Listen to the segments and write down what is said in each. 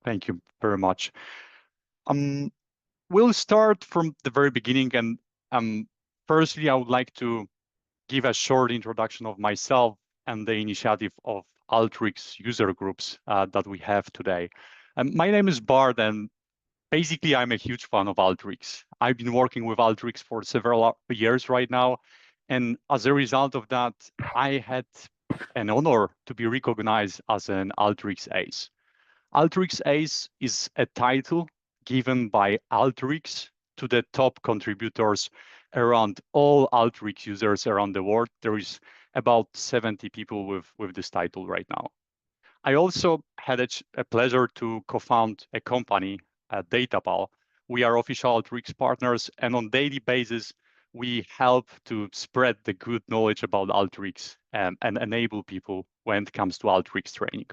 Thank you very much. We'll start from the very beginning, and firstly, I would like to give a short introduction of myself and the initiative of Alteryx user groups that we have today. My name is Bart, and basically, I'm a huge fan of Alteryx. I've been working with Alteryx for several years right now, and as a result of that, I had an honor to be recognized as an Alteryx Ace. Alteryx Ace is a title given by Alteryx to the top contributors around all Alteryx users around the world. There is about 70 people with this title right now. I also had a pleasure to co-found a company, DataPal. We are official Alteryx partners, and on daily basis, we help to spread the good knowledge about Alteryx and enable people when it comes to Alteryx training.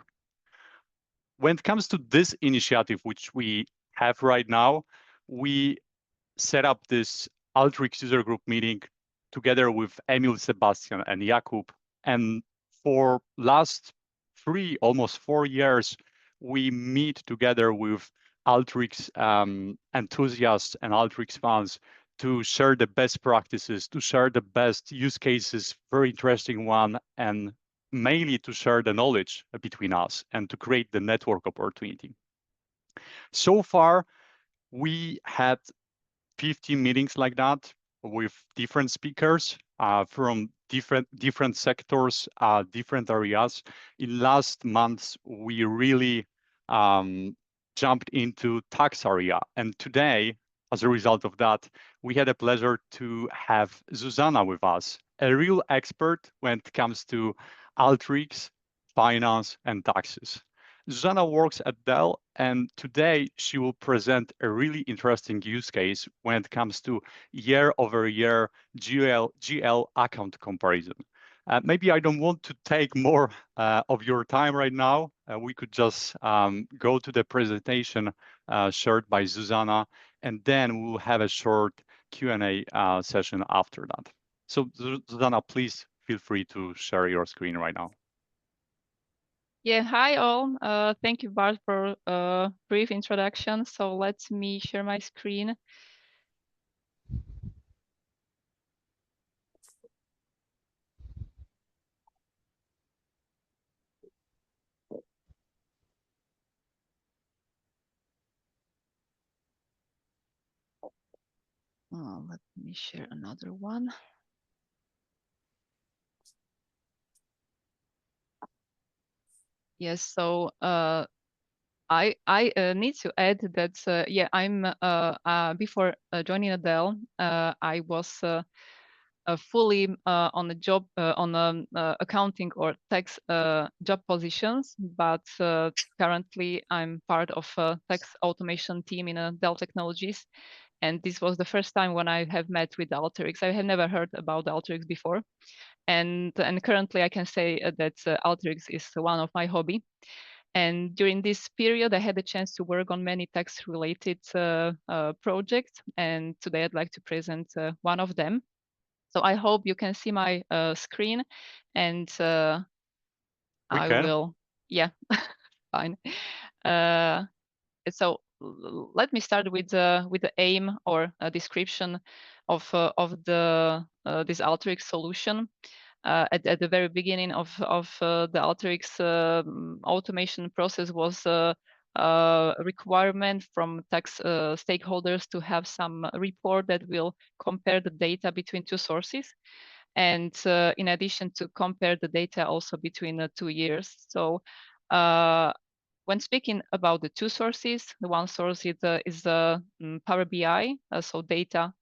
When it comes to this initiative, which we have right now, we set up this Alteryx user group meeting together with Emil, Sebastian, and Jakub. And for last almost 4 years, we meet together with Alteryx enthusiasts and Alteryx fans to share the best practices, to share the best use cases, very interesting one, and mainly to share the knowledge between us and to create the network opportunity. So far, we had 15 meetings like that with different speakers from different sectors, different areas. In last months, we really jumped into tax area. And today, as a result of that, we had a pleasure to have Zuzana with us, a real expert when it comes to Alteryx, finance, and taxes. Zuzana works at Dell, and today she will present a really interesting use case when it comes to year-over-year GL account comparison. Maybe I don't want to take more of your time right now. We could just go to the presentation shared by Zuzana, and then we'll have a short Q&A session after that. So Zuzana, please feel free to share your screen right now. Yeah, hi all. Thank you, Bart, for a brief introduction. So let me share my screen. Let me share another one. Yes, so I need to add that yeah, I'm before joining Dell, I was fully on a job on accounting or tax job positions, but currently I'm part of a tax automation team in Dell Technologies, and this was the first time when I have met with Alteryx. I had never heard about Alteryx before, and currently I can say that Alteryx is one of my hobby. And during this period, I had a chance to work on many tax-related projects, and today I'd like to present one of them. So I hope you can see my screen, and I will, yeah, fine. So let me start with the aim or a description of the this Alteryx solution. At the very beginning of the Alteryx automation process was a requirement from tax stakeholders to have some report that will compare the data between two sources. And in addition to compare the data also between 2 years. So when speaking about the two sources, the one source is Power BI, so data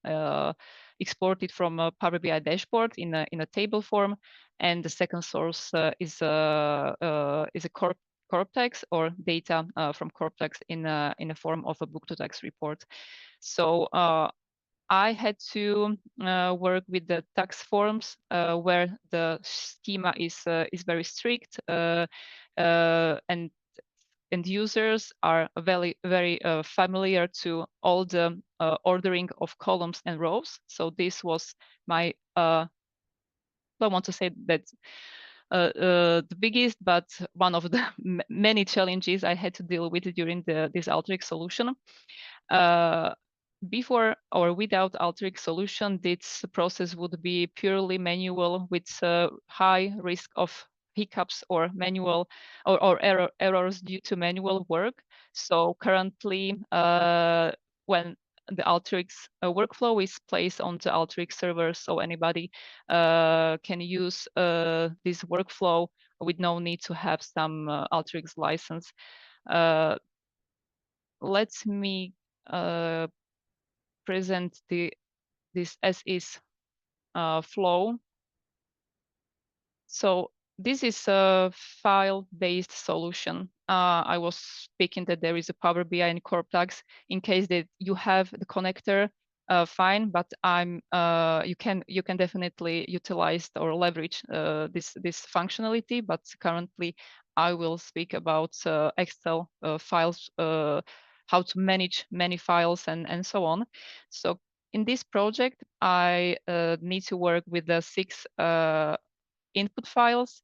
exported from a Power BI dashboard in a table form, and the second source is a Corptex or data from Corptex in a form of a book-to-tax report. So I had to work with the tax forms where the schema is very strict and users are very familiar to all the ordering of columns and rows. So this was my I want to say that the biggest, but one of the many challenges I had to deal with during this Alteryx solution. Before or without Alteryx solution, this process would be purely manual with high risk of hiccups or manual or errors due to manual work. So currently, when the Alteryx workflow is placed onto Alteryx servers, so anybody can use this workflow with no need to have some Alteryx license. Let me present this as is flow. So this is a file-based solution. I was speaking that there is a Power BI and Corp tags in case that you have the connector, fine, but you can definitely utilize or leverage this functionality. But currently, I will speak about Excel files, how to manage many files and so on. So in this project, I need to work with the 6 input files,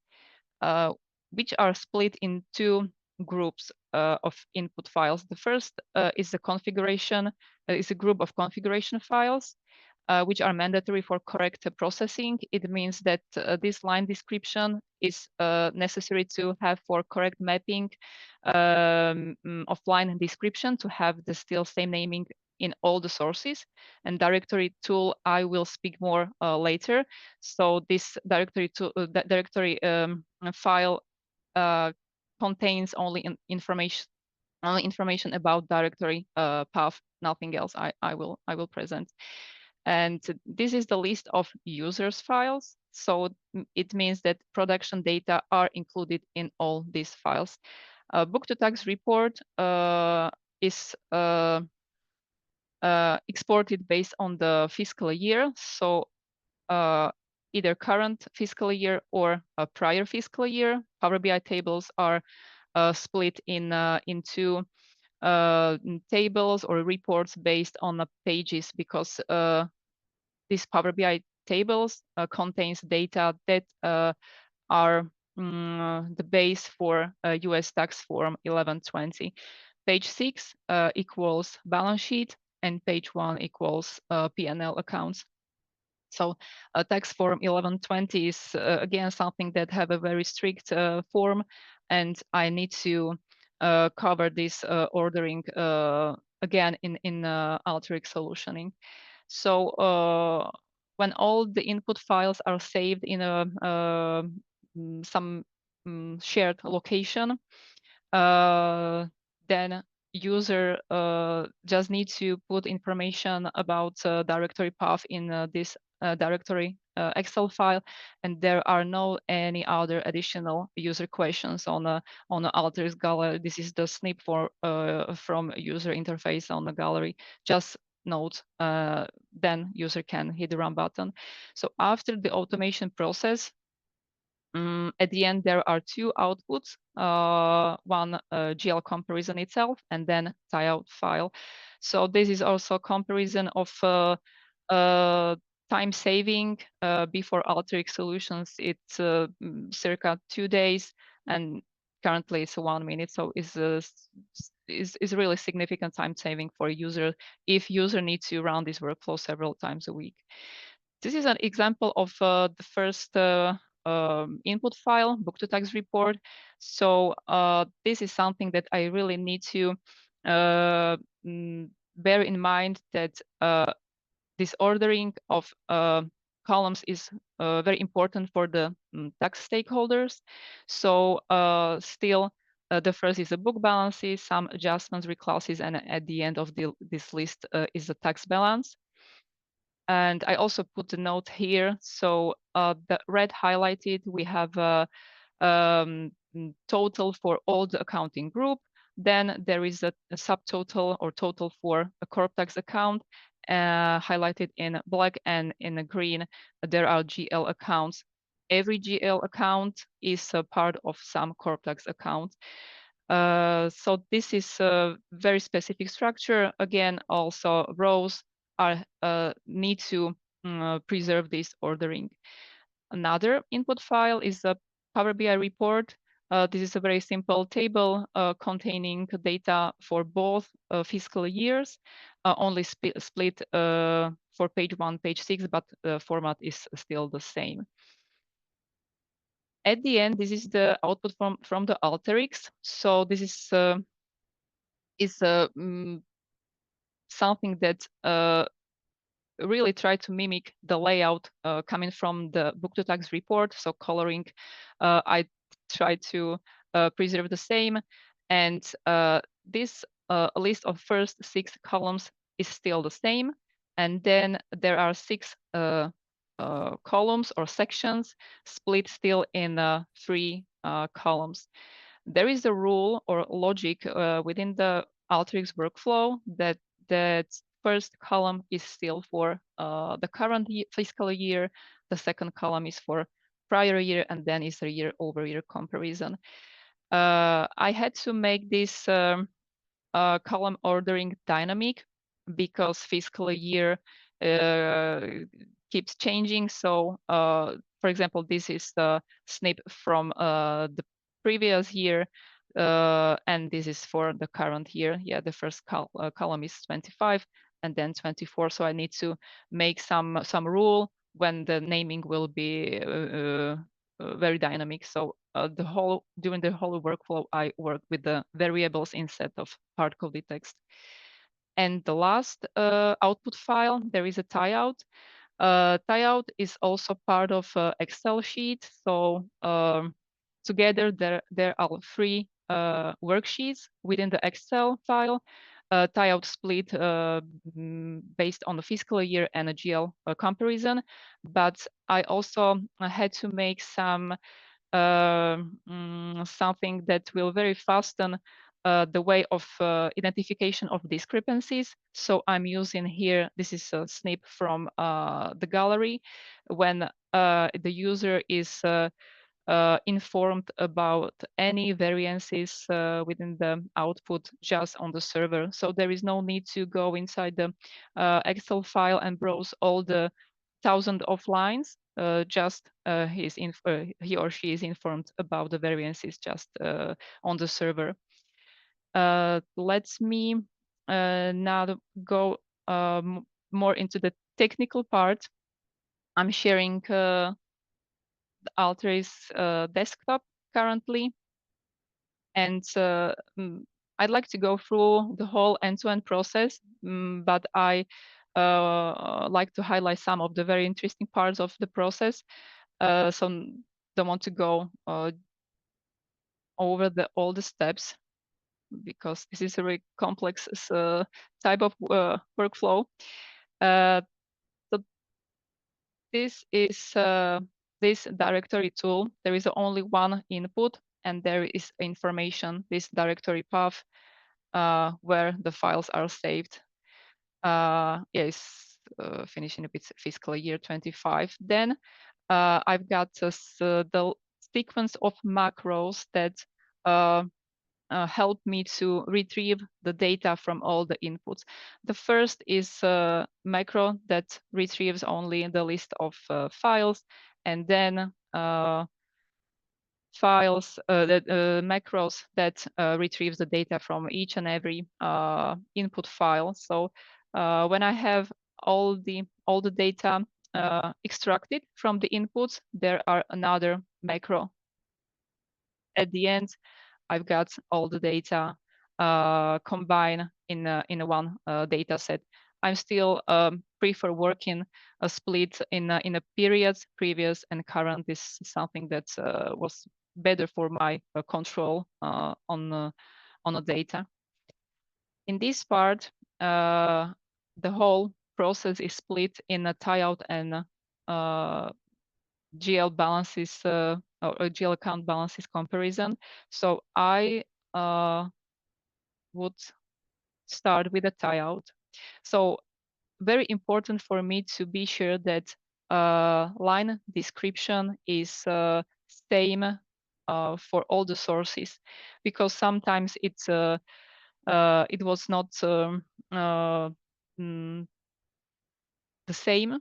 which are split in 2 groups of input files. The first is the configuration, is a group of configuration files, which are mandatory for correct processing. It means that this line description is necessary to have for correct mapping of line description to have the still same naming in all the sources. And directory tool, I will speak more later. So this directory file contains only information about directory path, nothing else. I will present. And this is the list of users files. So it means that production data are included in all these files. Book to tax report is exported based on the fiscal year. So either current fiscal year or a prior fiscal year. Power BI tables are split into tables or reports based on the pages, because these Power BI tables contains data that are the base for US tax form 1120. Page 6 equals balance sheet, and page 1 equals P&L accounts. So tax form 1120 is again something that have a very strict form, and I need to cover this ordering again in Alteryx solutioning. So when all the input files are saved in some shared location, then user just needs to put information about directory path in this directory Excel file, and there are no any other additional user questions on the Alteryx gallery. This is the snip for from user interface on the gallery. Just note, then user can hit the run button. So after the automation process, at the end, there are 2 outputs, one GL comparison itself, and then tie-out file. So this is also a comparison of time saving. Before Alteryx solutions, it's circa 2 days, and currently it's 1 minute. So it's really significant time saving for a user if user needs to run this workflow several times a week. This is an example of the first input file, book to tax report. So this is something that I really need to bear in mind, that this ordering of columns is very important for the tax stakeholders. So still, the first is the book balances, some adjustments, reclasses, and at the end of this list is the tax balance. And I also put the note here. So the red highlighted, we have a total for all the accounting group. Then there is a subtotal or total for a corp tax account, highlighted in black, and in the green, there are GL accounts. Every GL account is a part of some corp tax account. So this is a very specific structure. Again, also rows are need to preserve this ordering. Another input file is a Power BI report. This is a very simple table containing data for both fiscal years, only split for page 1, page 6, but the format is still the same. At the end, this is the output from the Alteryx. So this is something that really try to mimic the layout coming from the book to tax report. So coloring, I try to preserve the same. And this list of first 6 columns is still the same. And then there are 6 columns or sections split still in 3 columns. There is a rule or logic within the Alteryx workflow that first column is still for the current fiscal year, the second column is for prior year, and then is a year-over-year comparison. I had to make this column ordering dynamic because fiscal year keeps changing. So, for example, this is the snip from the previous year, and this is for the current year. Yeah, the first column is 25, and then 24. So I need to make some rule when the naming will be very dynamic. So during the whole workflow, I work with the variables instead of hard-coded text. And the last output file, there is a tieout. Tieout is also part of Excel sheet. So together there are 3 worksheets within the Excel file. Tieout split based on the fiscal year and a GL comparison. But I also had to make some something that will very fasten the way of identification of discrepancies. So I'm using here, this is a snip from the gallery, when the user is informed about any variances within the output just on the server. So there is no need to go inside the Excel file and browse all the thousands of lines. Just he or she is informed about the variances just on the server. Let me now go more into the technical part. I'm sharing the Alteryx desktop currently, and I'd like to go through the whole end-to-end process, but I like to highlight some of the very interesting parts of the process. So don't want to go over all the steps because this is a very complex type of workflow. So this is this directory tool. There is only one input, and there is information, this directory path, where the files are saved. Yes, finishing with fiscal year 25. Then I've got the sequence of macros that help me to retrieve the data from all the inputs. The first is a macro that retrieves only the list of files, and then macros that retrieves the data from each and every input file. So when I have all the data extracted from the inputs, there are another macro. At the end, I've got all the data combined in one data set. I'm still prefer working a split in a periods, previous and current. This is something that was better for my control on the data. In this part, the whole process is split in a tieout and GL balances or GL account balances comparison. So I would start with a tieout. So very important for me to be sure that line description is same for all the sources, because sometimes it was not the same.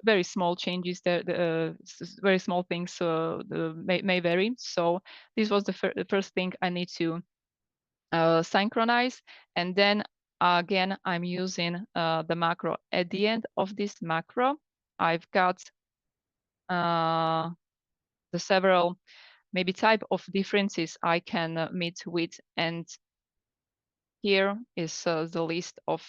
very small changes there, very small things may vary. So this was the first thing I need to synchronize. And then again, I'm using the macro. At the end of this macro, I've got the several maybe type of differences I can meet with. And here is the list of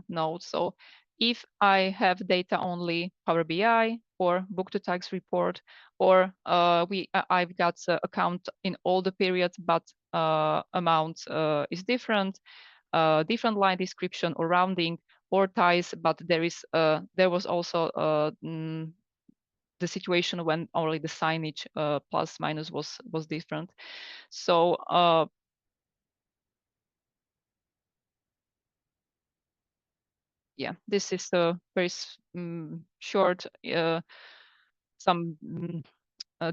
nodes. So if I have data only Power BI or book to tax report, or I've got account in all the periods, but amount is different, different line description or rounding or ties, but there was also the situation when only the signage plus minus was different. So yeah, this is a very short some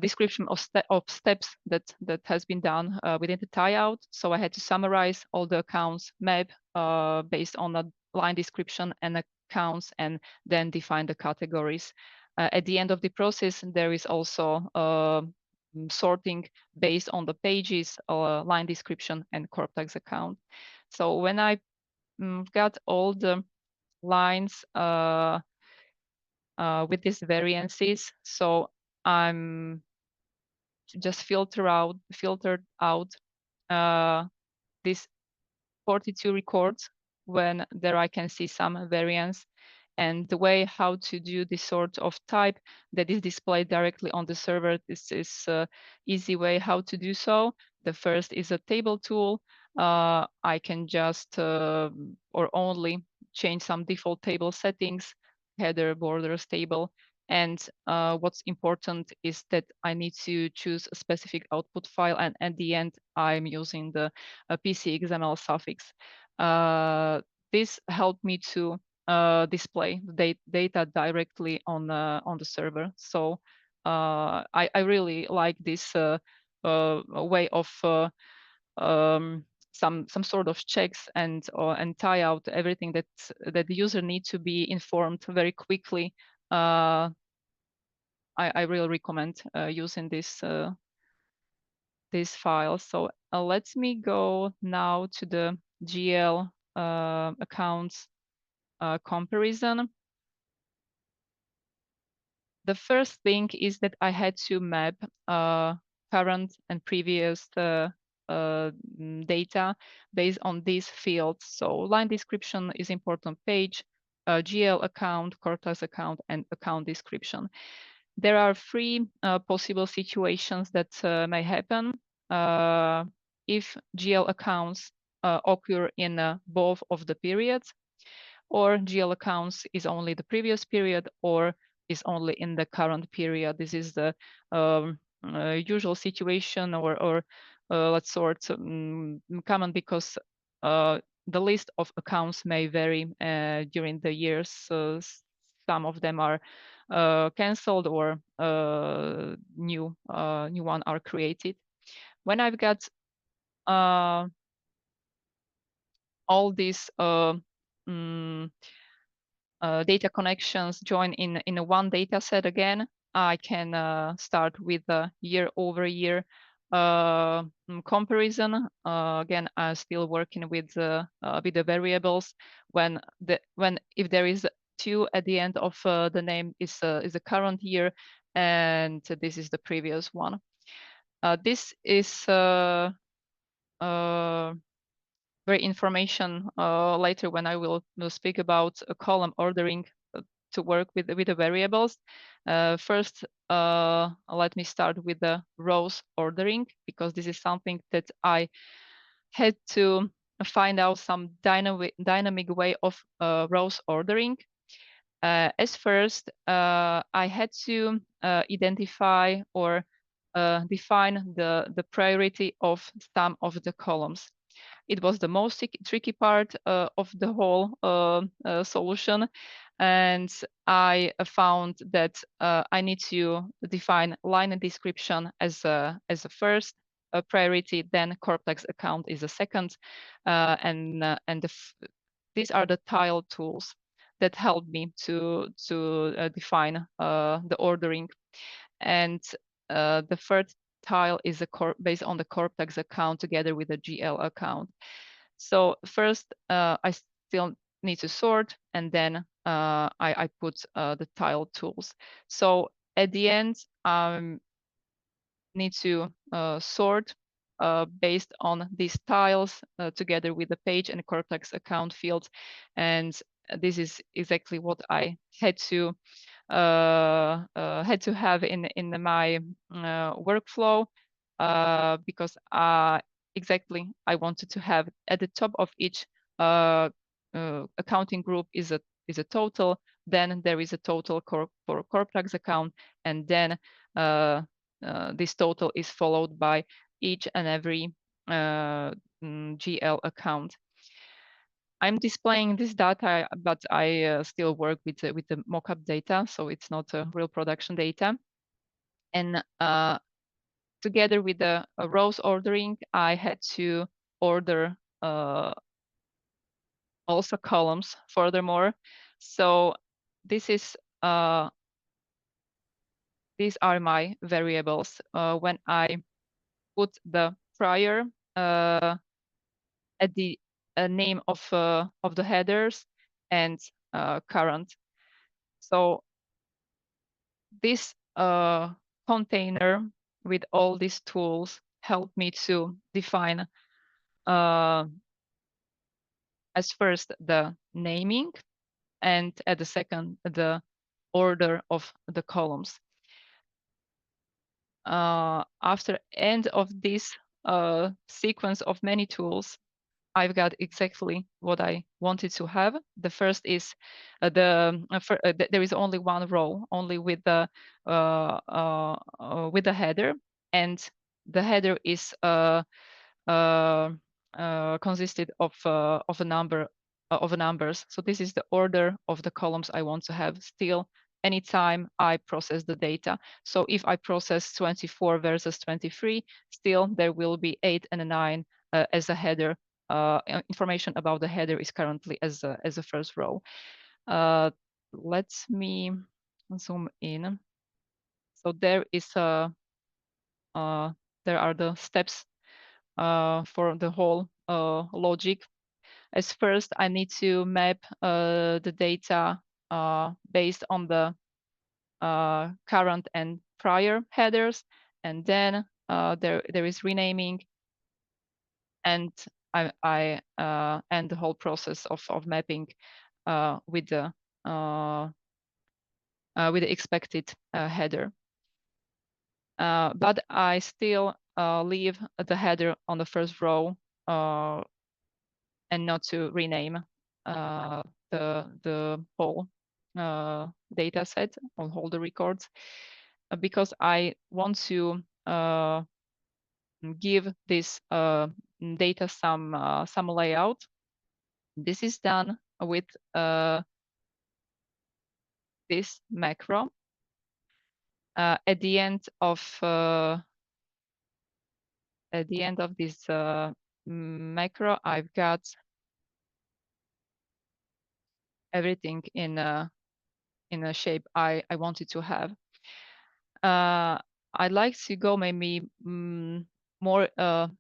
description of steps that has been done within the tie-out. So I had to summarize all the accounts map based on a line description and accounts, and then define the categories. At the end of the process, there is also sorting based on the pages, line description, and corp tax account. So when I got all the lines with these variances, so I'm just filtered out these 42 records when there I can see some variance. And the way how to do this sort of type that is displayed directly on the server, this is easy way how to do so. The first is a table tool. I can just or only change some default table settings, header, borders, table. And what's important is that I need to choose a specific output file, and at the end, I'm using the PC XML suffix. This helped me to display the data directly on the server. So I really like this way of some sort of checks and tie out everything that the user needs to be informed very quickly. I really recommend using this file. So let me go now to the GL accounts comparison. The first thing is that I had to map current and previous data based on these fields. So line description is important page, GL account, Cortex account, and account description. There are three possible situations that may happen if GL accounts occur in both of the periods, or GL accounts is only the previous period, or is only in the current period. This is the usual situation, or let's sort common, because the list of accounts may vary during the years. Some of them are cancelled, or new one are created. When I've got all these data connections join in a one data set again, I can start with a year-over-year comparison. Again, I'm still working with the variables. If there is 2 at the end of the name, is the current year, and this is the previous one. This is very information later when I will speak about a column ordering to work with the variables. First, let me start with the rows ordering, because this is something that I had to find out some dynamic way of rows ordering. As first, I had to identify or define the priority of some of the columns. It was the most tricky part of the whole solution. And I found that I need to define line and description as a first priority, then corp tax account is a second, and these are the tile tools. that helped me to define the ordering. And the third tile is based on the corp tags account together with the GL account. So first, I still need to sort, and then I put the tile tools. So at the end, need to sort based on these tiles together with the page and Cortex account fields. And this is exactly what I had to have in my workflow because exactly I wanted to have at the top of each accounting group is a total. Then there is a total for Cortex account, and then this total is followed by each and every GL account. I'm displaying this data, but I still work with the mockup data, so it's not real production data. And together with the rows ordering, I had to order also columns furthermore. So this is these are my variables. When I put the prior at the name of the headers and current. So this container with all these tools helped me to define as first the naming and at the second the order of the columns. After end of this sequence of many tools, I've got exactly what I wanted to have. The first is there is only one row, only with the header, and the header is consisted of a number of numbers. So this is the order of the columns I want to have still anytime I process the data. So if I process 24 versus 23, still there will be 8 and 9 as a header. Information about the header is currently as a first row. Let me zoom in. So there is there are the steps for the whole logic. As first, I need to map the data based on the current and prior headers, and then there is renaming, and I end the whole process of mapping with the expected header. But I still leave the header on the first row and not to rename the whole data set on all the records because I want to give this data some layout. This is done with this macro. At the end of this macro, I've got everything in a shape I wanted to have. I'd like to go maybe more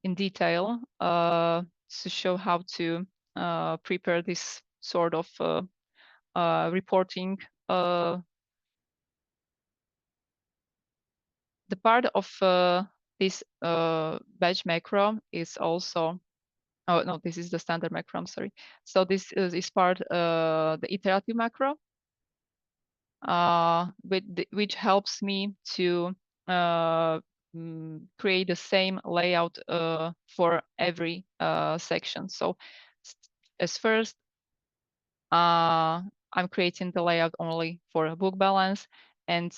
in detail to show how to prepare this sort of reporting. The part of this batch macro is also, oh no, this is the standard macro, I'm sorry. So this is part the iterative macro, which helps me to create the same layout for every section. So as first, I'm creating the layout only for a book balance, and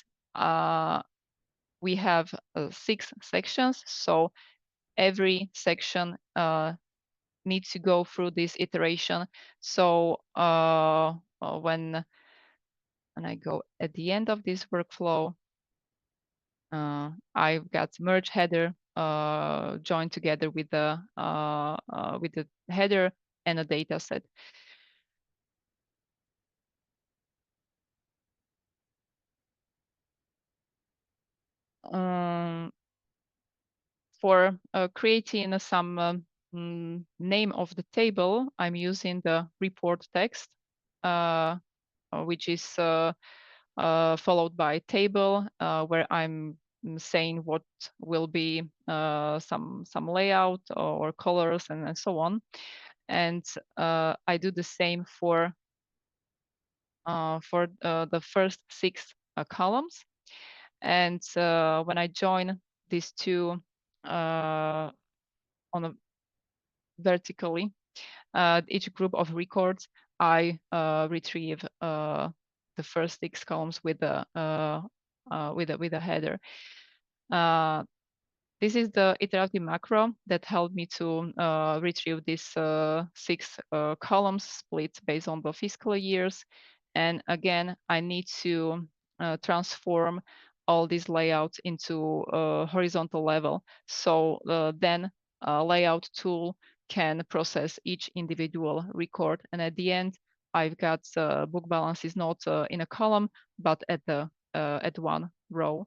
we have 6 sections. So every section needs to go through this iteration. So when I go at the end of this workflow, I've got merge header joined together with the header and a data set. For creating some name of the table, I'm using the report text, which is followed by table, where I'm saying what will be some layout or colors and so on. And I do the same for the first 6 columns. And when I join these two on a vertically, each group of records, I retrieve the first 6 columns with a header. This is the iterative macro that helped me to retrieve these 6 columns split based on the fiscal years. And again, I need to transform all these layouts into a horizontal level. So then a layout tool can process each individual record. And at the end, I've got book balances not in a column, but at one row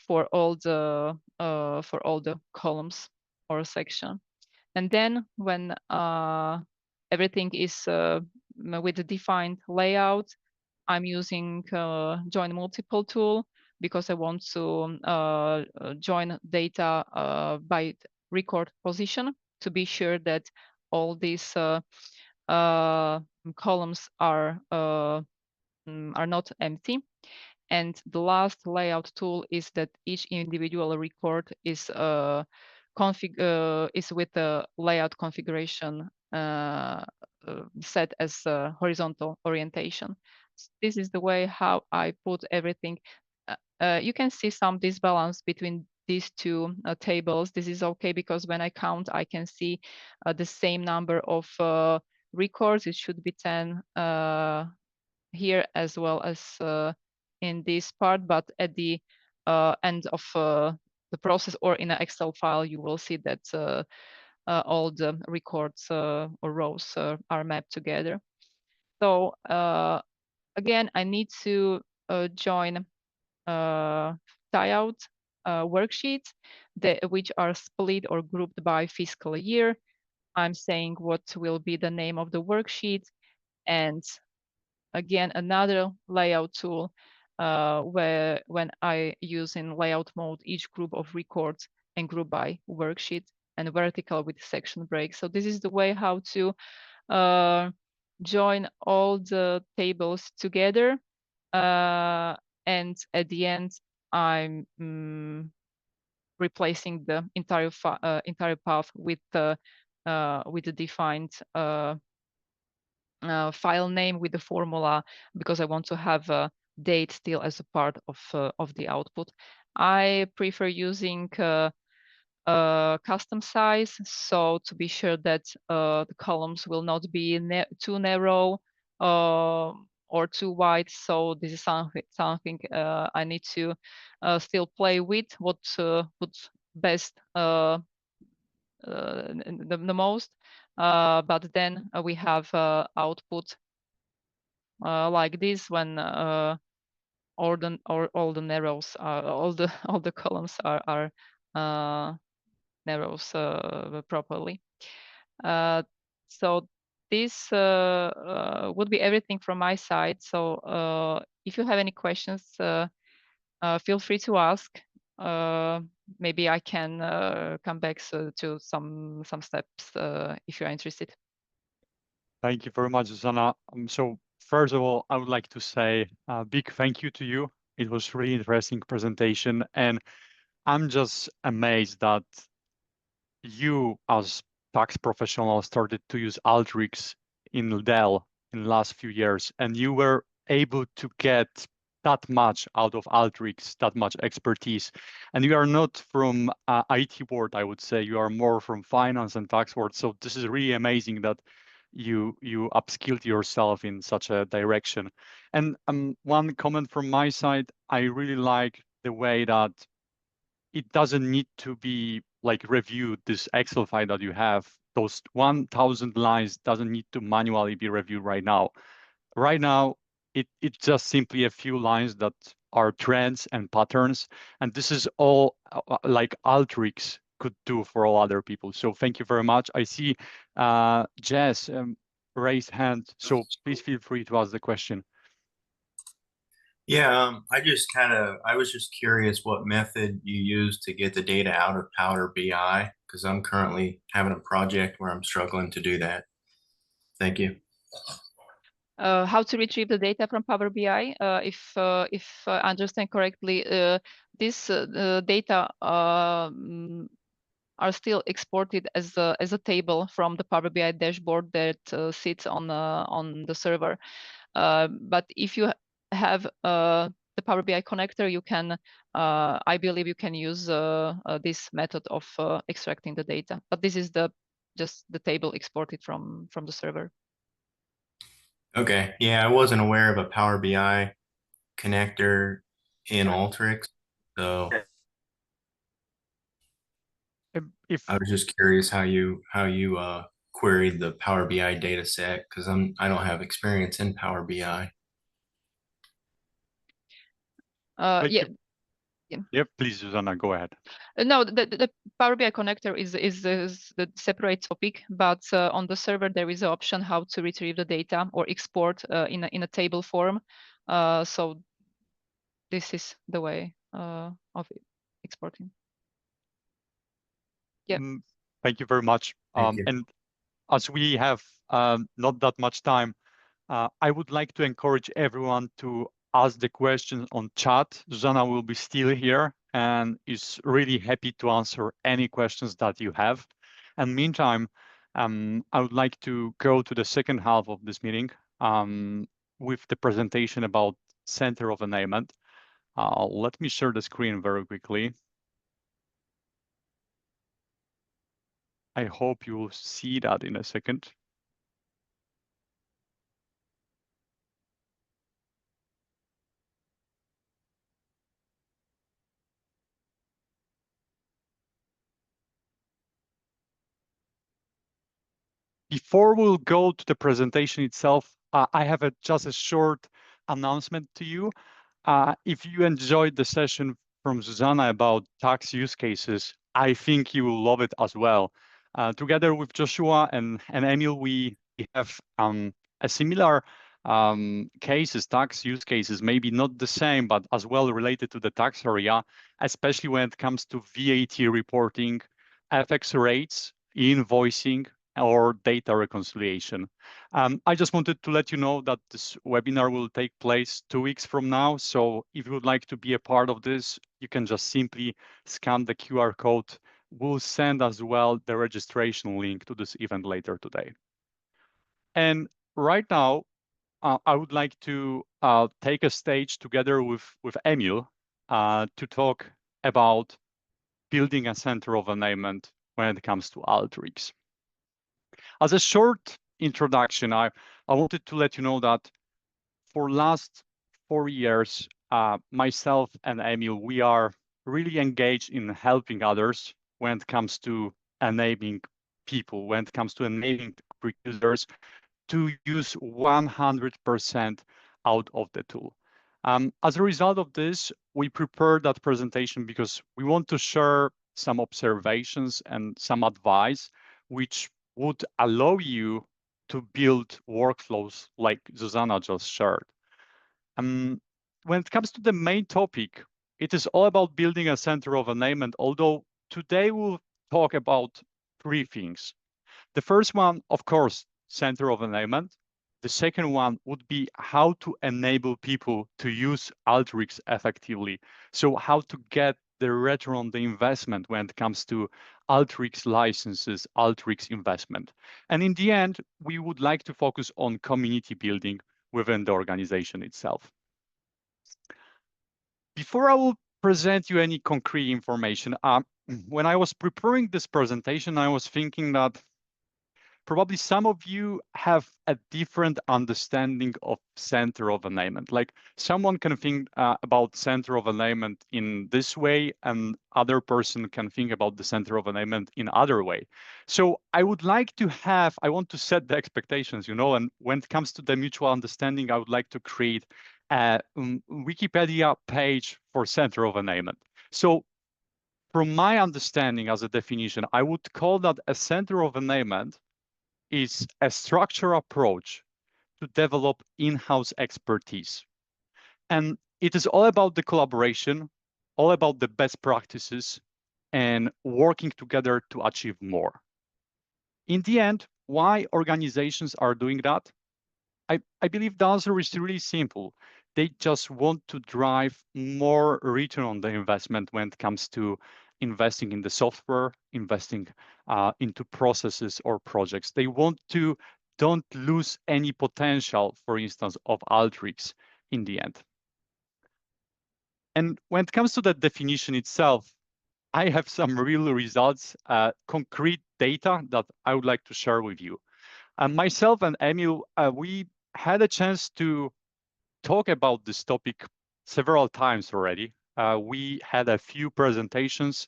for all the columns or section. And then when everything is with the defined layout, I'm using join multiple tool because I want to join data by record position to be sure that all these columns are not empty. And the last layout tool is that each individual record is with the layout configuration set as horizontal orientation. This is the way how I put everything. You can see some disbalance between these two tables. This is okay because when I count, I can see the same number of records. It should be 10 here as well as in this part, but at the end of the process or in an Excel file, you will see that all the records or rows are mapped together. So again, I need to join tie-out worksheets which are split or grouped by fiscal year. I'm saying what will be the name of the worksheet, and again, another layout tool where when I use in layout mode each group of records and group by worksheet and vertical with section break. So this is the way how to join all the tables together. And at the end, I'm replacing the entire path with the defined file name with the formula, because I want to have a date still as a part of the output. I prefer using custom size, so to be sure that the columns will not be too narrow or too wide. So this is something I need to still play with. What would best the most, but then we have output like this when all the narrows all the columns are narrows properly. So this would be everything from my side. So if you have any questions, feel free to ask. Maybe I can come back to some steps if you're interested. Thank you very much, Zuzana. So first of all, I would like to say a big thank you to you. It was really interesting presentation, and I'm just amazed that you, as tax professional, started to use Alteryx in Dell in the last few years, and you were able to get that much out of Alteryx, that much expertise. And you are not from IT world, I would say. You are more from finance and tax world. So this is really amazing that you upskilled yourself in such a direction. And one comment from my side, I really like the way that it doesn't need to be like reviewed, this Excel file that you have, those 1,000 lines doesn't need to manually be reviewed right now. Right now, it's just simply a few lines that are trends and patterns. And this is all like Alteryx could do for all other people. So thank you very much. I see Jess raised hand. So please feel free to ask the question. Yeah, I was just curious what method you use to get the data out of Power BI, because I'm currently having a project where I'm struggling to do that. Thank you. How to retrieve the data from Power BI? If I understand correctly, this data are still exported as a table from the Power BI dashboard that sits on the server. But if you have the Power BI connector, you can, I believe, you can use this method of extracting the data. But this is just the table exported from the server. Okay. Yeah, I wasn't aware of a Power BI connector in Alteryx, so If I was just curious how you queried the Power BI data set, because I don't have experience in Power BI. Yeah. Yeah, please, Zuzana, go ahead. No, the Power BI connector is the separate topic, but on the server there is an option how to retrieve the data or export in a table form. So this is the way of exporting. Yeah. Thank you very much. Thank you. And as we have not that much time, I would like to encourage everyone to ask the questions on chat. Zuzana will be still here and is really happy to answer any questions that you have. And meantime, I would like to go to the second half of this meeting with the presentation about Center of Enablement. Let me share the screen very quickly. I hope you will see that in a second. Before we'll go to the presentation itself, I have just a short announcement to you. If you enjoyed the session from Zuzana about tax use cases, I think you will love it as well. Together with Joshua and Emil, we have a similar tax use cases, maybe not the same, but as well related to the tax area, especially when it comes to VAT reporting, FX rates, invoicing, or data reconciliation. I just wanted to let you know that this webinar will take place 2 weeks from now. So if you would like to be a part of this, you can just simply scan the QR code. We'll send as well the registration link to this event later today. And right now, I would like to take a stage together with Emil to talk about building a center of enablement when it comes to Alteryx. As a short introduction, I wanted to let you know that for last 4 years, myself and Emil, we are really engaged in helping others when it comes to enabling people, when it comes to enabling users to use 100% out of the tool. As a result of this, we prepared that presentation because we want to share some observations and some advice, which would allow you to build workflows like Zuzana just shared. When it comes to the main topic, it is all about building a center of enablement, although today we'll talk about 3 things. The first one, of course, center of enablement. The second one would be how to enable people to use Alteryx effectively. So how to get the return on the investment when it comes to Alteryx licenses, Alteryx investment. And in the end, we would like to focus on community building within the organization itself. Before I will present you any concrete information, when I was preparing this presentation, I was thinking that probably some of you have a different understanding of center of enablement. Like someone can think about center of enablement in this way, and other person can think about the center of enablement in other way. So I want to set the expectations, and when it comes to the mutual understanding, I would like to create Wikipedia page for Center of Enablement. So from my understanding as a definition, I would call that a Center of Enablement is a structured approach to develop in-house expertise. And it is all about the collaboration, all about the best practices, and working together to achieve more. In the end, why organizations are doing that? I believe the answer is really simple. They just want to drive more return on the investment when it comes to investing in the software, investing into processes or projects. They want to don't lose any potential, for instance, of Alteryx in the end. And when it comes to the definition itself, I have some real results, concrete data that I would like to share with you. Myself and Emil, we had a chance to talk about this topic several times already. We had a few presentations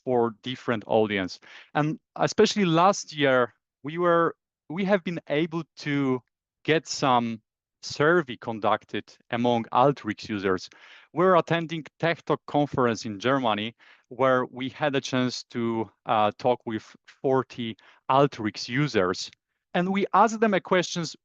for different audience, and especially last year, we have been able to get some survey conducted among Alteryx users. We're attending Tech Talk conference in Germany, where we had a chance to talk with 40 Alteryx users, and we asked them a questions.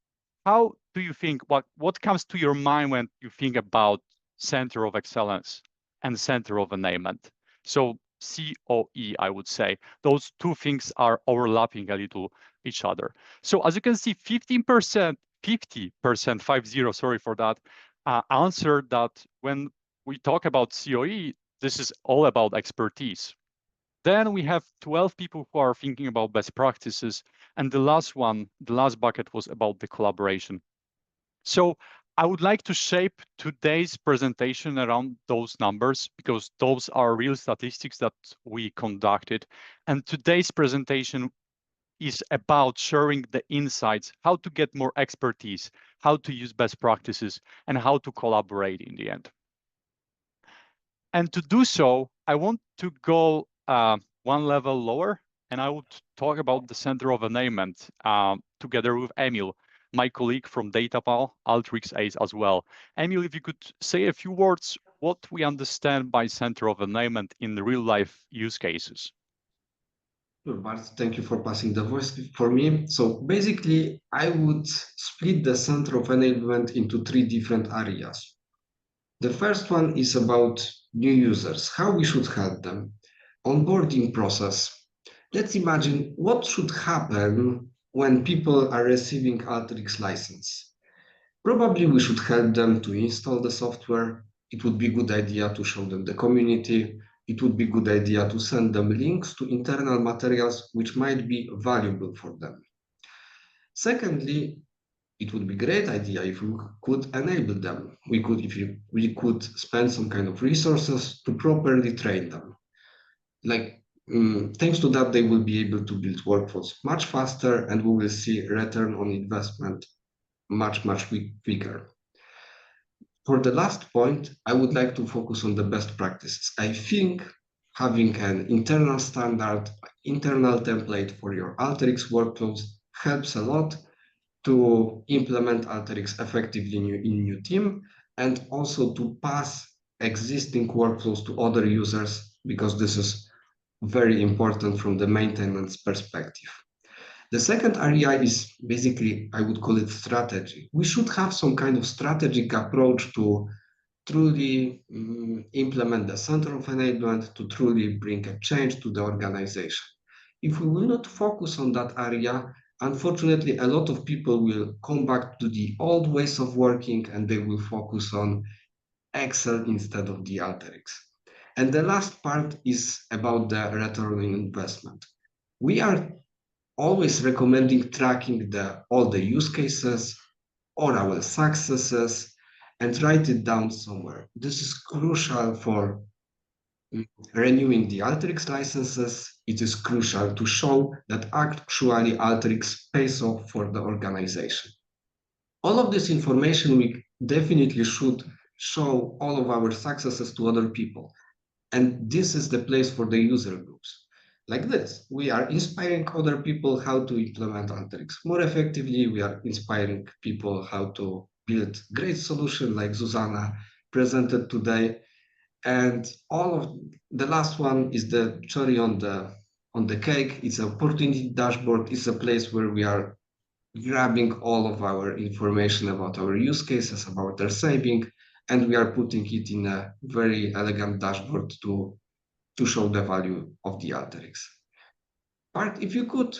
How do you think, what comes to your mind when you think about Center of Excellence and Center of Enablement? So COE, I would say, those two things are overlapping a little each other. So as you can see, 50%, sorry for that, answered that when we talk about COE, this is all about expertise. Then we have 12 people who are thinking about best practices. And the last one, the last bucket was about the collaboration. So I would like to shape today's presentation around those numbers because those are real statistics that we conducted. And today's presentation is about sharing the insights, how to get more expertise, how to use best practices, and how to collaborate in the end. And to do so, I want to go one level lower, and I would talk about the Center of Enablement together with Emil, my colleague from DataPal, Alteryx Ace as well. Emil, if you could say a few words, what we understand by Center of Enablement in the real life use cases. Sure, Bart, thank you for passing the voice for me. So basically, I would split the Center of Enablement into 3 different areas. The first one is about new users, how we should help them. Onboarding process. Let's imagine what should happen when people are receiving Alteryx license. Probably we should help them to install the software. It would be a good idea to show them the community. It would be a good idea to send them links to internal materials which might be valuable for them. Secondly, it would be a great idea if we could enable them. We could spend some kind of resources to properly train them. Thanks to that, they will be able to build workflows much faster, and we will see return on investment much quicker. For the last point, I would like to focus on the best practices. I think having an internal standard, internal template for your Alteryx workflows helps a lot to implement Alteryx effectively in new team, and also to pass existing workflows to other users, because this is very important from the maintenance perspective. The second area is basically, I would call it strategy. We should have some kind of strategic approach to truly implement the Center of Enablement, to truly bring a change to the organization. If we will not focus on that area, unfortunately, a lot of people will come back to the old ways of working, and they will focus on Excel instead of the Alteryx. And the last part is about the return on investment. We are always recommending tracking all the use cases or our successes and write it down somewhere. This is crucial for renewing the Alteryx licenses. It is crucial to show that actually Alteryx pays off for the organization. All of this information we definitely should show all of our successes to other people. And this is the place for the user groups. Like this, we are inspiring other people how to implement Alteryx more effectively. We are inspiring people how to build great solution like Zuzana presented today. And all of the last one is the cherry on the cake. It's an opportunity dashboard. It's a place where we are grabbing all of our information about our use cases, about our saving, and we are putting it in a very elegant dashboard to show the value of the Alteryx. Bart, if you could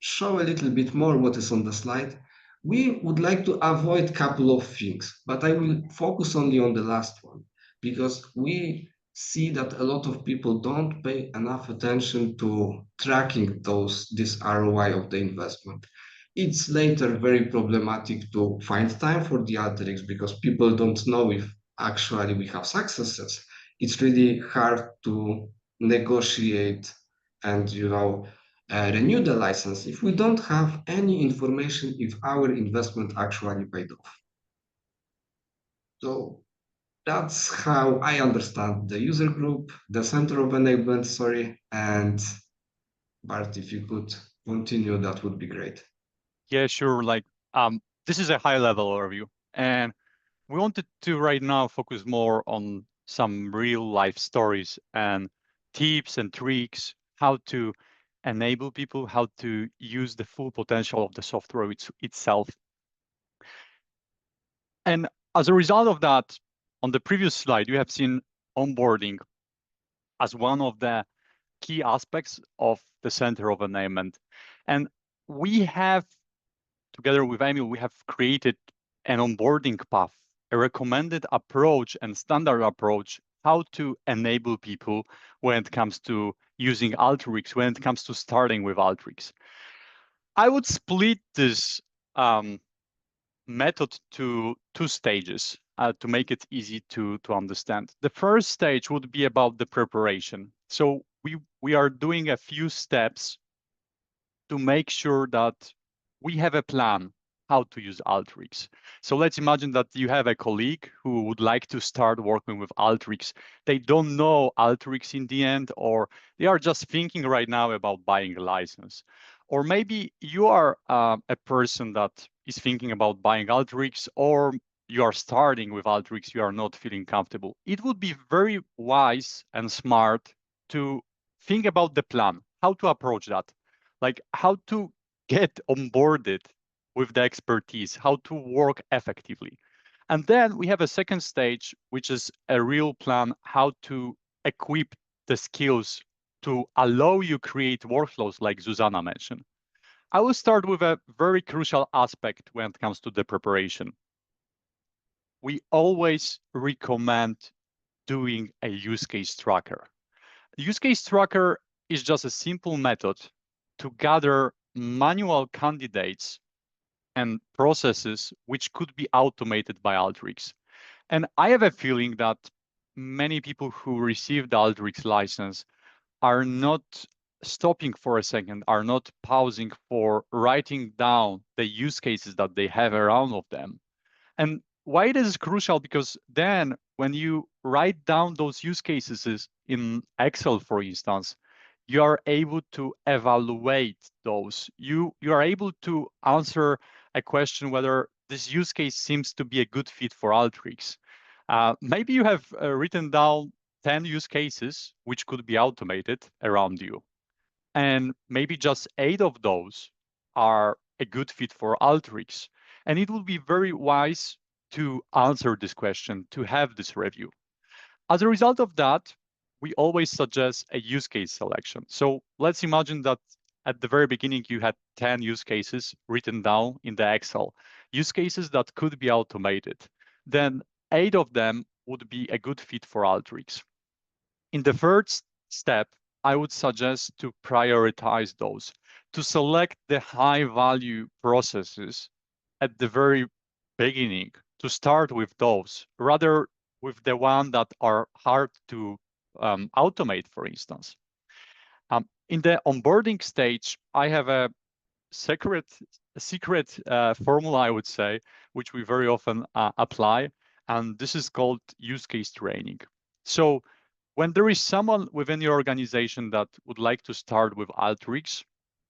show a little bit more what is on the slide. We would like to avoid a couple of things, but I will focus only on the last one because we see that a lot of people don't pay enough attention to tracking this ROI of the investment. It's later very problematic to find time for the Alteryx because people don't know if actually we have successes. It's really hard to negotiate and renew the license if we don't have any information if our investment actually paid off. So that's how I understand the user group, the Center of Enablement, sorry, and Bart, if you could continue, that would be great. Yeah, sure. This is a high level overview, and we wanted to right now focus more on some real life stories and tips and tricks, how to enable people, how to use the full potential of the software itself. And as a result of that, on the previous slide, you have seen onboarding as one of the key aspects of the Center of Enablement. And we have, together with Emil, we have created an onboarding path, a recommended approach and standard approach, how to enable people when it comes to using Alteryx, when it comes to starting with Alteryx. I would split this method to two stages to make it easy to understand. The first stage would be about the preparation. So we are doing a few steps to make sure that we have a plan how to use Alteryx. So let's imagine that you have a colleague who would like to start working with Alteryx. They don't know Alteryx in the end, or they are just thinking right now about buying a license. Or maybe you are a person that is thinking about buying Alteryx, or you are starting with Alteryx, you are not feeling comfortable. It would be very wise and smart to think about the plan, how to approach that, like how to get onboarded with the expertise, how to work effectively. And then we have a second stage, which is a real plan, how to equip the skills to allow you create workflows like Zuzana mentioned. I will start with a very crucial aspect when it comes to the preparation. We always recommend doing a use case tracker. A use case tracker is just a simple method to gather manual candidates and processes which could be automated by Alteryx. And I have a feeling that many people who receive the Alteryx license are not stopping for a second, are not pausing for writing down the use cases that they have around of them. And why it is crucial, because then when you write down those use cases in Excel, for instance, you are able to evaluate those. You are able to answer a question whether this use case seems to be a good fit for Alteryx. Maybe you have written down 10 use cases which could be automated around you. And maybe just 8 of those are a good fit for Alteryx. And it would be very wise to answer this question, to have this review. As a result of that, we always suggest a use case selection. So let's imagine that at the very beginning, you had 10 use cases written down in the Excel, use cases that could be automated. Then 8 of them would be a good fit for Alteryx. In the first step, I would suggest to prioritize those, to select the high value processes at the very beginning, to start with those, rather with the one that are hard to automate, for instance. In the onboarding stage, I have a secret formula, I would say, which we very often apply, and this is called use case training. So when there is someone within your organization that would like to start with Alteryx,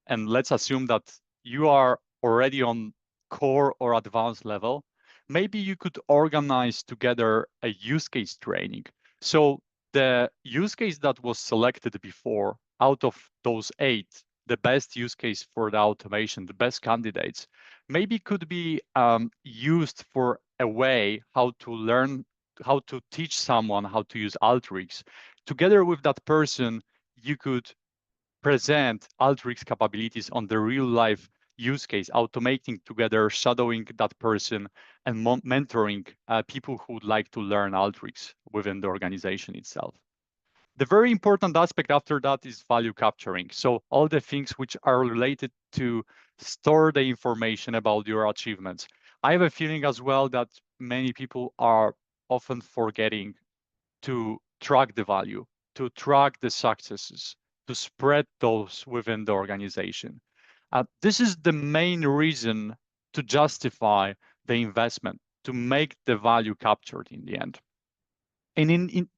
and let's assume that you are already on core or advanced level, maybe you could organize together a use case training. So the use case that was selected before, out of those 8, the best use case for the automation, the best candidates, maybe could be used for a way how to learn, how to teach someone how to use Alteryx. Together with that person, you could present Alteryx capabilities on the real life use case, automating together, shadowing that person, and mentoring people who would like to learn Alteryx within the organization itself. The very important aspect after that is value capturing. So all the things which are related to store the information about your achievements. I have a feeling as well that many people are often forgetting to track the value, to track the successes, to spread those within the organization. This is the main reason to justify the investment, to make the value captured in the end. And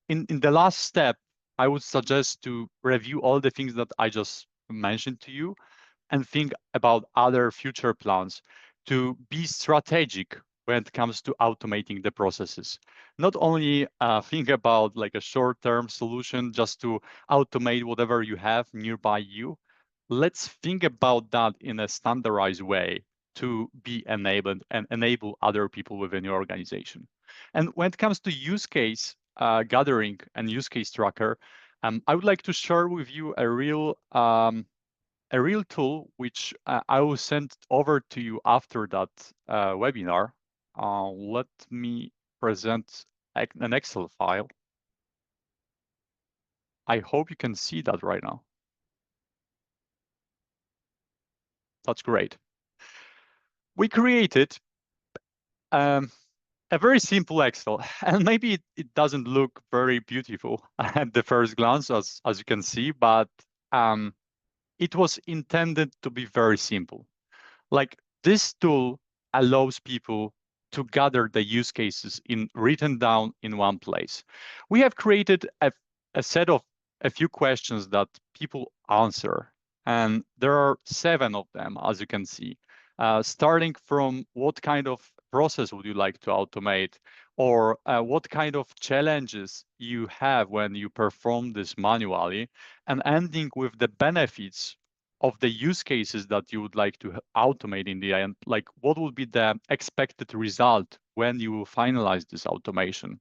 in the last step, I would suggest to review all the things that I just mentioned to you and think about other future plans to be strategic when it comes to automating the processes. Not only think about like a short-term solution just to automate whatever you have nearby you. Let's think about that in a standardized way to be enabled and enable other people within your organization. And when it comes to use case gathering and use case tracker, I would like to share with you a real tool which I will send over to you after that webinar. Let me present an Excel file. I hope you can see that right now. That's great. We created a very simple Excel, and maybe it doesn't look very beautiful at the first glance, as you can see, but it was intended to be very simple. Like this tool allows people to gather the use cases written down in one place. We have created a set of a few questions that people answer, and there are 7 of them, as you can see. Starting from what kind of process would you like to automate, or what kind of challenges you have when you perform this manually, and ending with the benefits of the use cases that you would like to automate in the end, like what will be the expected result when you will finalize this automation.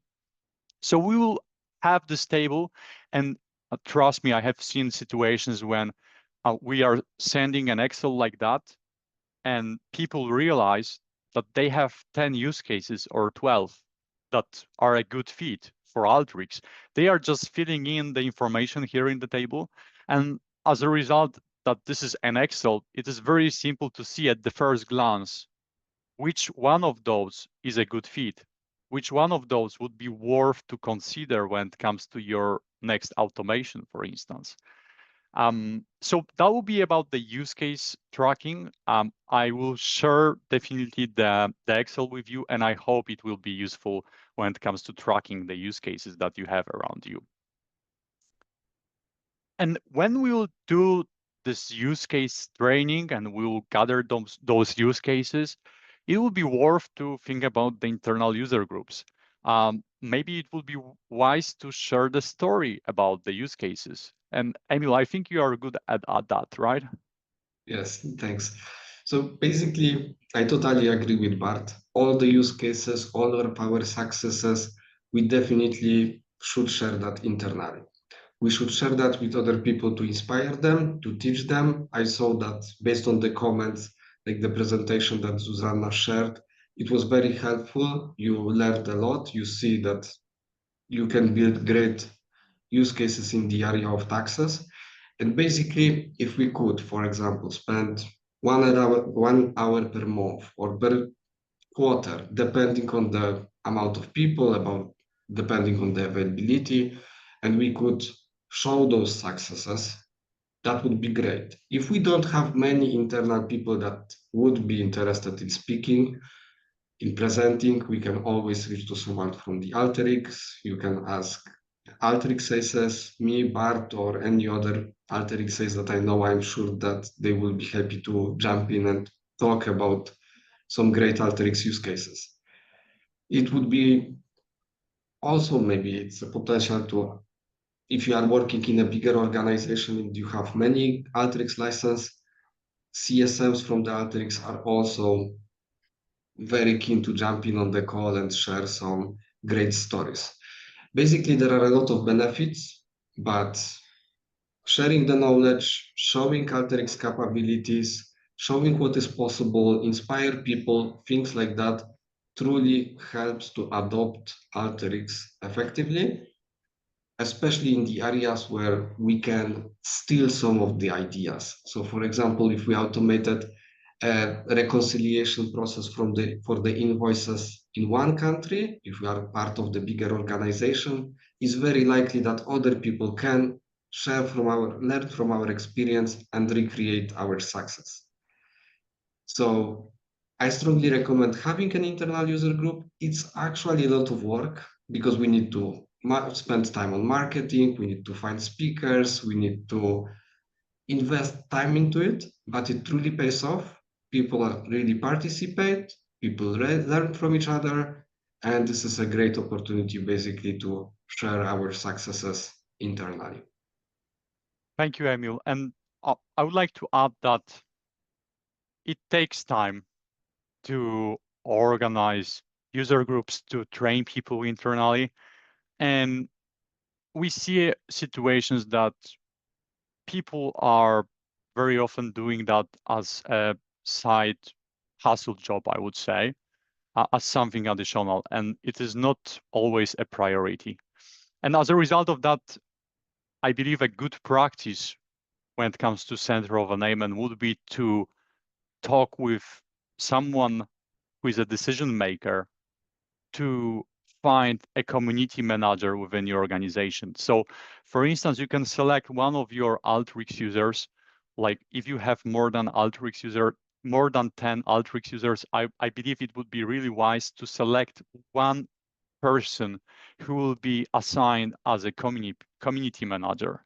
So we will have this table, and trust me, I have seen situations when we are sending an Excel like that, and people realize that they have 10 use cases or 12 that are a good fit for Alteryx. They are just filling in the information here in the table, and as a result, that this is an Excel, it is very simple to see at the first glance which one of those is a good fit, which one of those would be worth to consider when it comes to your next automation, for instance. So that will be about the use case tracking. I will share definitely the Excel with you, and I hope it will be useful when it comes to tracking the use cases that you have around you. And when we will do this use case training and we will gather those use cases, it will be worth to think about the internal user groups. Maybe it would be wise to share the story about the use cases. And Emil, I think you are good at that, right? Yes, thanks. So basically, I totally agree with Bart. All the use cases, all of our successes, we definitely should share that internally. We should share that with other people to inspire them, to teach them. I saw that based on the comments, like the presentation that Zuzana shared, it was very helpful. You learned a lot. You see that you can build great use cases in the area of taxes. And basically, if we could, for example, spend 1 hour per month or per quarter, depending on the amount of people, depending on the availability, and we could show those successes, that would be great. If we don't have many internal people that would be interested in speaking, in presenting, we can always reach to someone from the Alteryx. You can ask Alteryx me, Bart, or any other Alteryx that I know. I'm sure that they will be happy to jump in and talk about some great Alteryx use cases. It would be also maybe it's a potential to, if you are working in a bigger organization and you have many Alteryx license, CSMs from the Alteryx are also very keen to jump in on the call and share some great stories. Basically, there are a lot of benefits, but sharing the knowledge, showing Alteryx capabilities, showing what is possible, inspire people, things like that truly helps to adopt Alteryx effectively, especially in the areas where we can steal some of the ideas. So for example, if we automated a reconciliation process for the invoices in one country, if we are part of the bigger organization, it's very likely that other people can learn from our experience and recreate our success. So I strongly recommend having an internal user group. It's actually a lot of work because we need to spend time on marketing, we need to find speakers, we need to invest time into it, but it truly pays off. People really participate, people learn from each other, and this is a great opportunity basically to share our successes internally. Thank you, Emil. And I would like to add that it takes time to organize user groups, to train people internally. And we see situations that people are very often doing that as a side hustle job, I would say, as something additional, and it is not always a priority. And as a result of that, I believe a good practice when it comes to Center of Enablement would be to talk with someone who is a decision maker to find a community manager within your organization. So for instance, you can select one of your Alteryx users. Like if you have more than 10 Alteryx users, I believe it would be really wise to select one person who will be assigned as a community manager.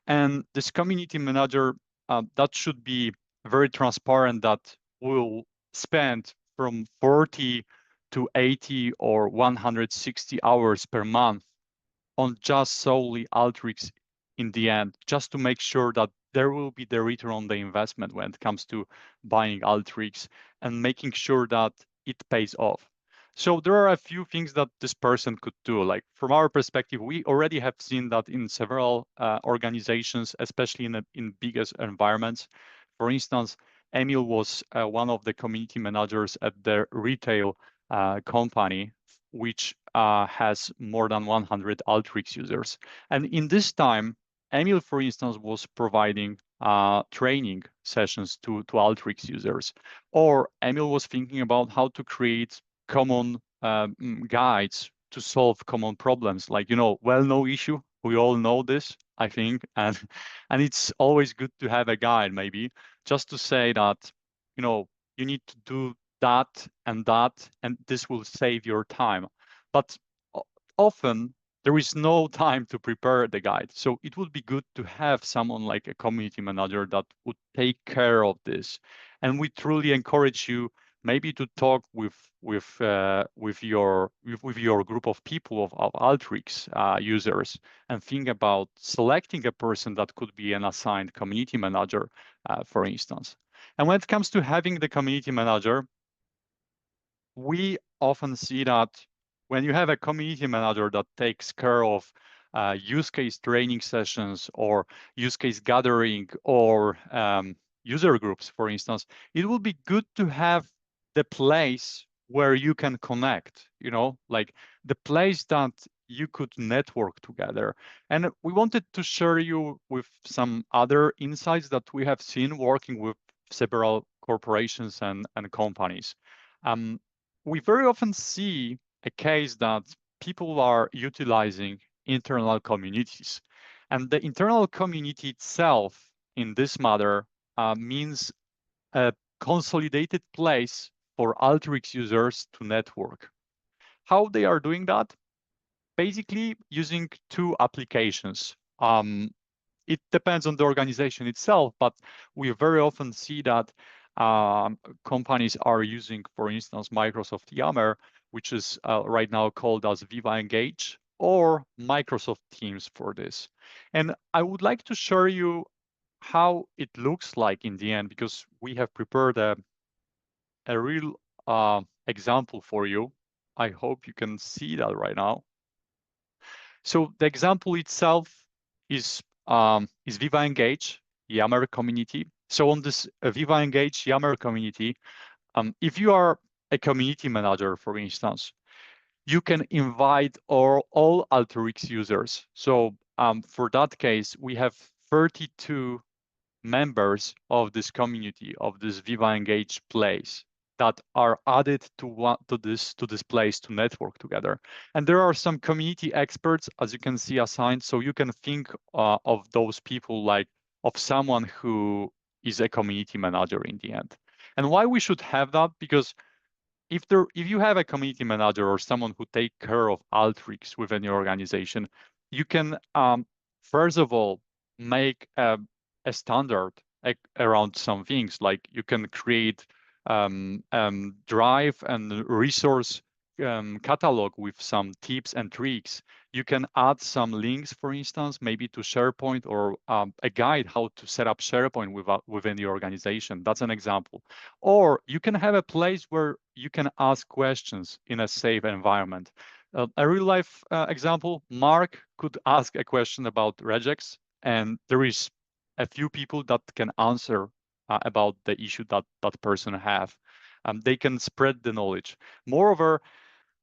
And this community manager, that should be very transparent, that will spend from 40 to 80 or 160 hours per month on just solely Alteryx in the end, just to make sure that there will be the return on the investment when it comes to buying Alteryx and making sure that it pays off. So there are a few things that this person could do. Like from our perspective, we already have seen that in several organizations, especially in biggest environments. For instance, Emil was one of the community managers at the retail company, which has more than 100 Alteryx users. And in this time, Emil, for instance, was providing training sessions to Alteryx users. Or Emil was thinking about how to create common guides to solve common problems, like, well-known issue. We all know this, I think, and it's always good to have a guide, maybe, just to say that, you need to do that, and this will save your time. But often there is no time to prepare the guide. So it would be good to have someone like a community manager that would take care of this. And we truly encourage you maybe to talk with your group of people of Alteryx users and think about selecting a person that could be an assigned community manager, for instance. And when it comes to having the community manager, we often see that when you have a community manager that takes care of use case training sessions or use case gathering or user groups, for instance, it will be good to have the place where you can connect, like the place that you could network together. And we wanted to share you with some other insights that we have seen working with several corporations and companies. We very often see a case that people are utilizing internal communities. And the internal community itself in this matter means a consolidated place for Alteryx users to network. How they are doing that? Basically using two applications. It depends on the organization itself, but we very often see that companies are using, for instance, Microsoft Yammer, which is right now called as Viva Engage, or Microsoft Teams for this. And I would like to show you how it looks like in the end, because we have prepared a real example for you. I hope you can see that right now. So the example itself is Viva Engage, Yammer community. So on this Viva Engage Yammer community, if you are a community manager, for instance, you can invite all Alteryx users. So for that case, we have 32 members of this community, of this Viva Engage place, that are added to this place to network together. And there are some community experts, as you can see, assigned. So you can think of those people like of someone who is a community manager in the end. And why we should have that? Because if you have a community manager or someone who take care of Alteryx within your organization, you can first of all make a standard around some things, like you can create drive and resource catalog with some tips and tricks. You can add some links, for instance, maybe to SharePoint, or a guide how to set up SharePoint within your organization. That's an example. Or you can have a place where you can ask questions in a safe environment. A real life example, Mark could ask a question about regex, and there is a few people that can answer about the issue that that person have. They can spread the knowledge. Moreover,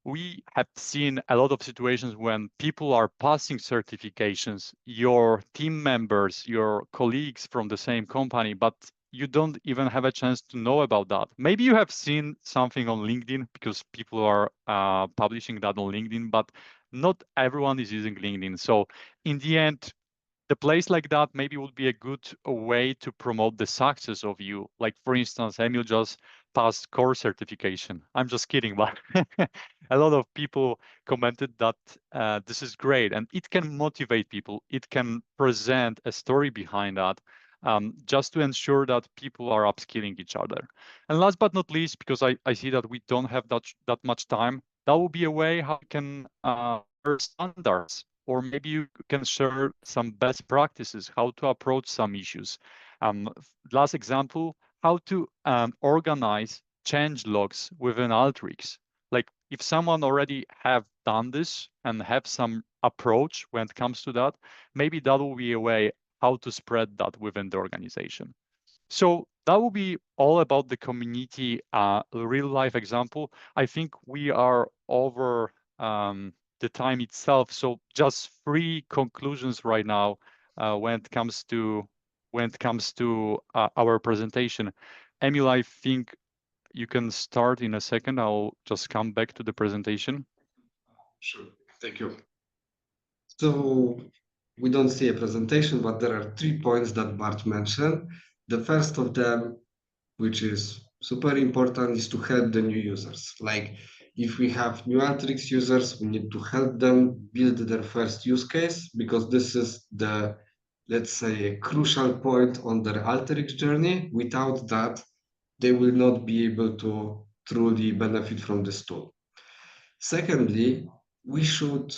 we have seen a lot of situations when people are passing certifications, your team members, your colleagues from the same company, but you don't even have a chance to know about that. Maybe you have seen something on LinkedIn because people are publishing that on LinkedIn, but not everyone is using LinkedIn. So in the end, the place like that maybe would be a good way to promote the success of you. Like, for instance, Emil just passed core certification. I'm just kidding, but a lot of people commented that this is great, and it can motivate people. It can present a story behind that, just to ensure that people are upskilling each other. And last but not least, because I see that we don't have that much time, that will be a way how we can share standards, or maybe you can share some best practices, how to approach some issues. Last example, how to organize change logs within Alteryx. Like if someone already have done this and have some approach when it comes to that, maybe that will be a way how to spread that within the organization. So that will be all about the community real life example. I think we are over the time itself. So just 3 conclusions right now when it comes to our presentation. Emil, I think you can start in a second. I'll just come back to the presentation. Sure, thank you. So we don't see a presentation, but there are 3 points that Bart mentioned. The first of them, which is super important, is to help the new users. Like if we have new Alteryx users, we need to help them build their first use case, because this is the, let's say, a crucial point on their Alteryx journey. Without that, they will not be able to truly benefit from this tool. Secondly, we should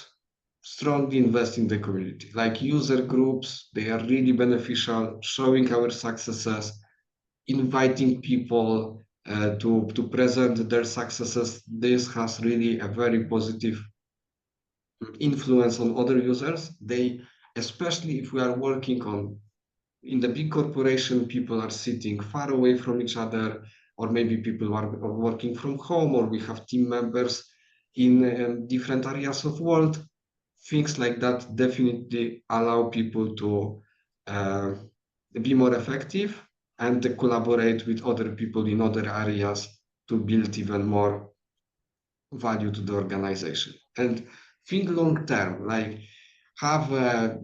strongly invest in the community, like user groups. They are really beneficial, showing our successes, inviting people to present their successes. This has really a very positive influence on other users. They, especially if we are working on, in the big corporation, people are sitting far away from each other, or maybe people are working from home, or we have team members in different areas of world. Things like that definitely allow people to be more effective and to collaborate with other people in other areas to build even more value to the organization. And think long term, like have a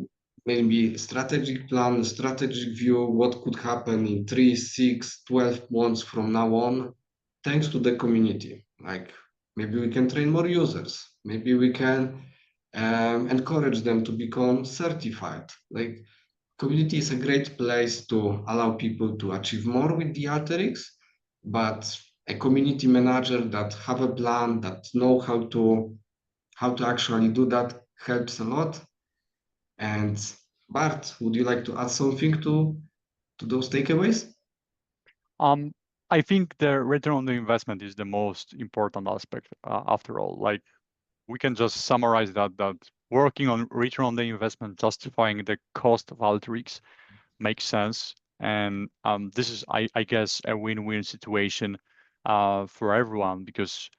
maybe strategic plan, strategic view, what could happen in 3, 6, 12 months from now on, thanks to the community. Like maybe we can train more users, maybe we can encourage them to become certified. Like community is a great place to allow people to achieve more with the Alteryx, but a community manager that have a plan, that know how to actually do that helps a lot. And Bart, would you like to add something to those takeaways? I think the return on the investment is the most important aspect after all. Like, we can just summarize that working on return on the investment, justifying the cost of Alteryx makes sense. And this is, I guess, a win-win situation for everyone, because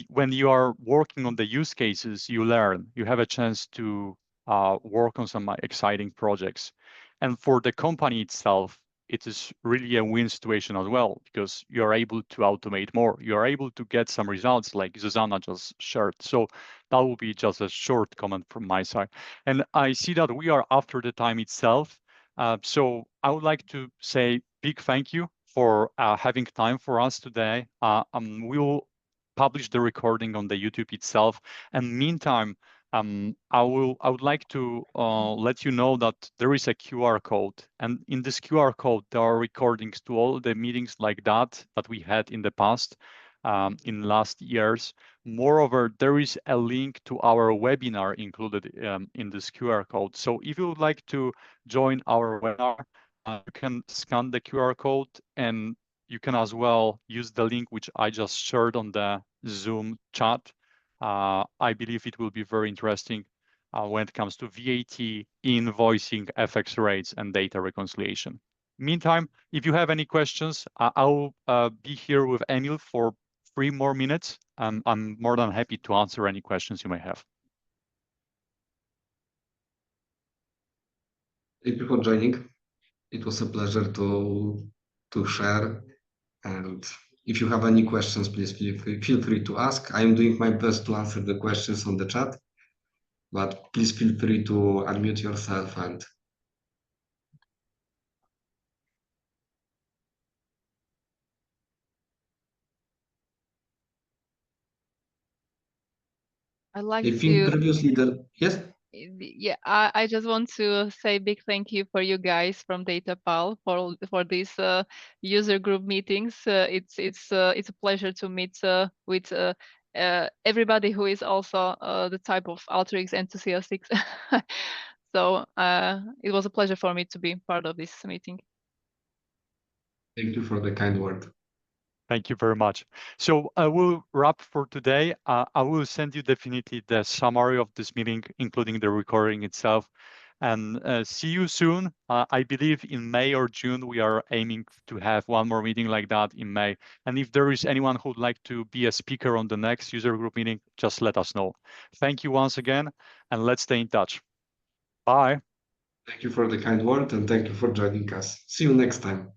when you are working on the use cases, you learn, you have a chance to work on some exciting projects. And for the company itself, it is really a win situation as well, because you're able to automate more. You're able to get some results like Zuzana just shared. So that will be just a short comment from my side. And I see that we are after the time itself. So I would like to say big thank you for having time for us today. We will publish the recording on the YouTube itself. And meantime, I would like to let you know that there is a QR code, and in this QR code there are recordings to all the meetings like that we had in the past, in last years. Moreover, there is a link to our webinar included in this QR code. So if you would like to join our webinar, you can scan the QR code, and you can as well use the link which I just shared on the Zoom chat. I believe it will be very interesting when it comes to VAT, invoicing, FX rates, and data reconciliation. Meantime, if you have any questions, I'll be here with Emil for 3 more minutes. I'm more than happy to answer any questions you may have. Thank you for joining. It was a pleasure to share. And if you have any questions, please feel free to ask. I am doing my best to answer the questions on the chat, but please feel free to unmute yourself and I like I think previously yes. Yeah, I just want to say big thank you for you guys from DataPal for these user group meetings. It's a pleasure to meet with everybody who is also the type of Alteryx enthusiasts. So it was a pleasure for me to be part of this meeting. Thank you for the kind word. Thank you very much. So I will wrap for today. I will send you definitely the summary of this meeting, including the recording itself. And see you soon. I believe in May or June, we are aiming to have one more meeting like that in May. And if there is anyone who would like to be a speaker on the next user group meeting, just let us know. Thank you once again, and let's stay in touch. Bye. Thank you for the kind word, and thank you for joining us. See you next time.